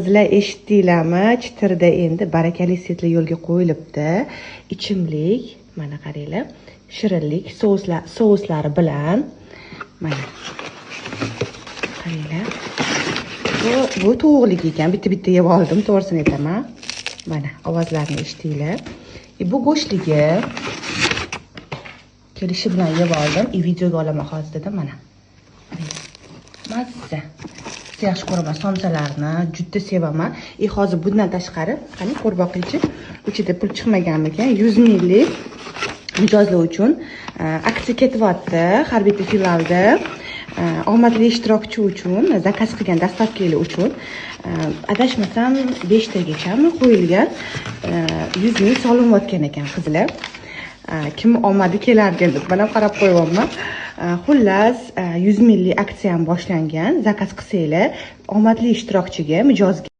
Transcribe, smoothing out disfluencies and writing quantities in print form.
Sizlar eshitdinglarmi? Chitirda endi barakali setli yo'lga qo'yilibdi. Ichimlik, mana qaranglar, shirinlik souslari bilan mana qaranglar. Bu to'g'rilik ekan. Bitta yeb oldim, to'g'risini aytaman. Mana ovozlarni eshitdinglar. Bu go'shtligi kelishi bilan yeb oldim. Videoga olaman hozir dedim mana. Mazza. Yaxshi ko'raman somsalarni, juda sevaman. Hozir bundan tashqari, qani ko'rib boqingchi, ichida pul chiqmaganmikan? 100 ml mijozlar uchun aksiya ketyapti har bitta filialda. Omadli ishtirokchi uchun, zakaz qilgan dastavkalar uchun adashmasam 5 tagachami qo'yilgan 100 ml solinayotgan ekan qizlar. Kim omadi kelarkan deb men ham qarab qo'yibman. Xullas 100 ml aksiyam boshlangan. Zakaz qilsanglar omadli ishtirokchiga mijozga